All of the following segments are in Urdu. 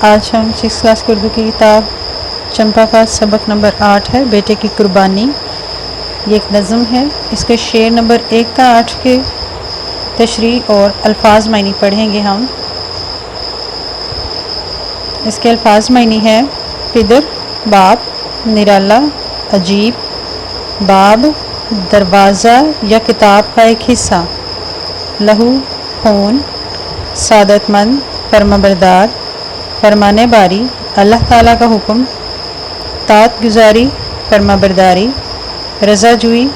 آج ہم 6 کلاس کی اردو کی کتاب چمپا کا سبق نمبر 8 ہے، بیٹے کی قربانی۔ یہ ایک نظم ہے۔ اس کے شعر نمبر 1 تا 8 کے تشریح اور الفاظ معنی پڑھیں گے ہم۔ اس کے الفاظ معنی ہے: پدر، باپ، نرالا، عجیب، باب، دروازہ یا کتاب کا ایک حصہ، لہو، خون، سعادت مند، فرمانبردار، فرمانے باری، اللہ تعالیٰ کا حکم، طاعت گزاری، فرمانبرداری، رضا جوئی،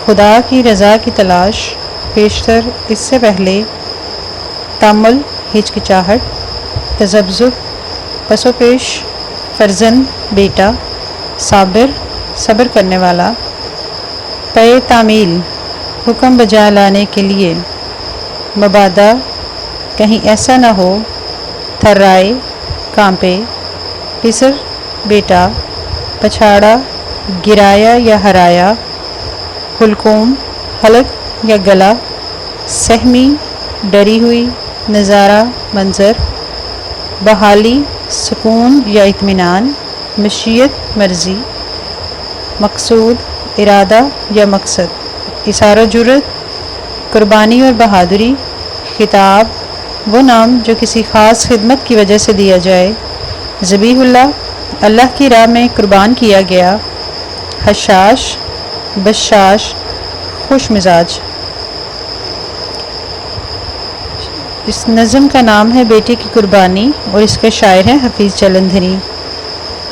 خدا کی رضا کی تلاش، پیشتر اس سے پہلے، تامل ہچکچاہٹ، تذبذب پس و پیش، فرزند بیٹا، صابر صبر کرنے والا، پے تعمیل حکم بجا لانے کے لیے، مبادا کہیں ایسا نہ ہو، تھرائے کانپے، پسر بیٹا، پچھاڑا گرایا یا ہرایا، حلقوم حلق یا گلا، سہمی ڈری ہوئی، نظارہ منظر، بحالی سکون یا اطمینان، مشیت مرضی، مقصود ارادہ یا مقصد، اثارہ جرت قربانی اور بہادری، خطاب وہ نام جو کسی خاص خدمت کی وجہ سے دیا جائے، ذبیح اللہ اللہ کی راہ میں قربان کیا گیا، حشاش بشاش خوش مزاج۔ اس نظم کا نام ہے بیٹے کی قربانی اور اس کے شاعر ہیں حفیظ جلندھری۔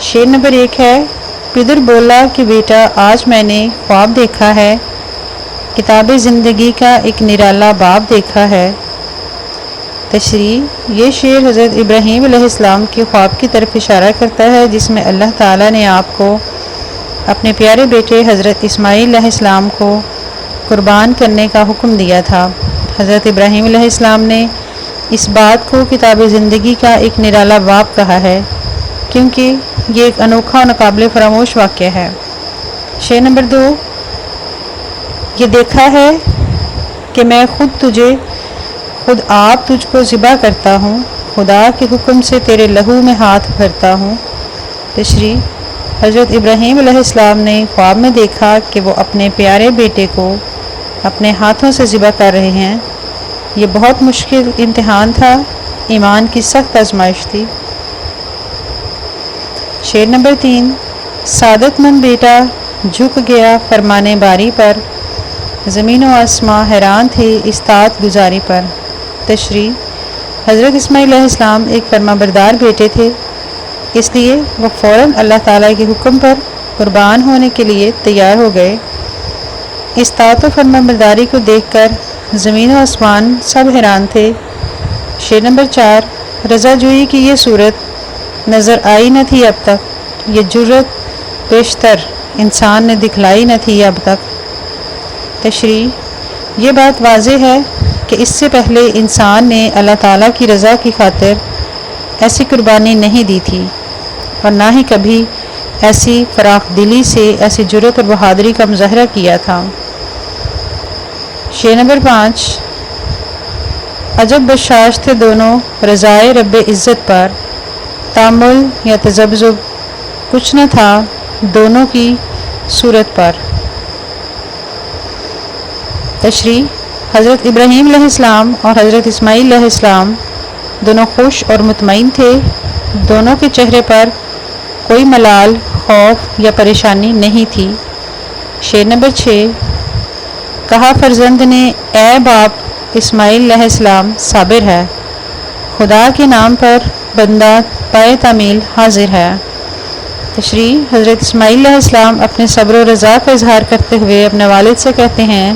شعر نمبر 1 ہے: پدر بولا کہ بیٹا آج میں نے خواب دیکھا ہے، کتاب زندگی کا ایک نرالا باب دیکھا ہے۔ تشریح: یہ شعر حضرت ابراہیم علیہ السلام کے خواب کی طرف اشارہ کرتا ہے جس میں اللہ تعالیٰ نے آپ کو اپنے پیارے بیٹے حضرت اسماعیل علیہ السلام کو قربان کرنے کا حکم دیا تھا۔ حضرت ابراہیم علیہ السلام نے اس بات کو کتاب زندگی کا ایک نرالا باب کہا ہے کیونکہ یہ ایک انوکھا اور ناقابل فراموش واقعہ ہے۔ شعر نمبر 2: یہ دیکھا ہے کہ میں خود آپ تجھ کو ذبح کرتا ہوں، خدا کے حکم سے تیرے لہو میں ہاتھ بھرتا ہوں۔ تشریح: حضرت ابراہیم علیہ السلام نے خواب میں دیکھا کہ وہ اپنے پیارے بیٹے کو اپنے ہاتھوں سے ذبح کر رہے ہیں۔ یہ بہت مشکل امتحان تھا، ایمان کی سخت آزمائش تھی۔ شعر نمبر 3: سعادت مند بیٹا جھک گیا فرمانے باری پر، زمین و آسماں حیران تھے اس طاعت گزاری پر۔ تشریح: حضرت اسماعیل علیہ السلام ایک فرمانبردار بیٹے تھے، اس لیے وہ فوراً اللہ تعالیٰ کے حکم پر قربان ہونے کے لیے تیار ہو گئے۔ اس طاعت و فرمانبرداری کو دیکھ کر زمین و آسمان سب حیران تھے۔ شعر نمبر 4: رضا جوئی کی یہ صورت نظر آئی نہ تھی اب تک، یہ جرت بیشتر انسان نے دکھلائی نہ تھی اب تک۔ تشریح: یہ بات واضح ہے کہ اس سے پہلے انسان نے اللہ تعالیٰ کی رضا کی خاطر ایسی قربانی نہیں دی تھی اور نہ ہی کبھی ایسی فراخ دلی سے ایسی جرت اور بہادری کا مظاہرہ کیا تھا۔ شعر نمبر 5: عجب بشاش تھے دونوں رضائے رب عزت پر، تامل یا تذبذب کچھ نہ تھا دونوں کی صورت پر۔ تشریح: حضرت ابراہیم علیہ السلام اور حضرت اسماعیل علیہ السلام دونوں خوش اور مطمئن تھے، دونوں کے چہرے پر کوئی ملال، خوف یا پریشانی نہیں تھی۔ شعر نمبر 6: کہا فرزند نے اے باپ اسماعیل علیہ السلام صابر ہے، خدا کے نام پر بندہ پائے تعمیل حاضر ہے۔ تشریح: حضرت اسماعیل علیہ السلام اپنے صبر و رضا کا اظہار کرتے ہوئے اپنے والد سے کہتے ہیں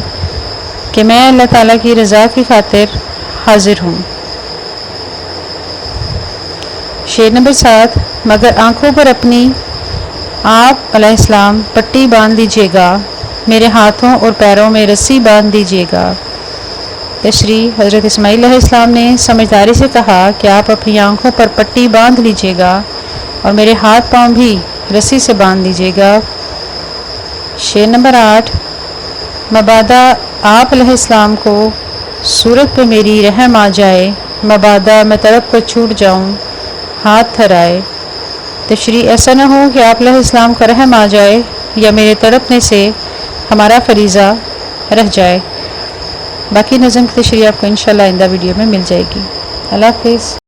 کہ میں اللہ تعالیٰ کی رضا کی خاطر حاضر ہوں۔ شعر نمبر 7: مگر آنکھوں پر اپنی آپ علیہ السلام پٹی باندھ دیجیے گا، میرے ہاتھوں اور پیروں میں رسی باندھ دیجیے گا۔ تشریح: حضرت اسماعیل علیہ السلام نے سمجھداری سے کہا کہ آپ اپنی آنکھوں پر پٹی باندھ لیجیے گا اور میرے ہاتھ پاؤں بھی رسی سے باندھ دیجیے گا۔ شعر نمبر 8: مبادا آپ علیہ السلام کو صورت پہ میری رحم آ جائے، مبادا میں تڑپ کر چھوٹ جاؤں، ہاتھ تھرائے۔ تشریح ایسا نہ ہو کہ آپ علیہ السلام کا رحم آ جائے یا میرے تڑپنے سے ہمارا فریضہ رہ جائے۔ باقی نظم کی تشریح آپ کو انشاءاللہ آئندہ ویڈیو میں مل جائے گی۔ اللہ حافظ۔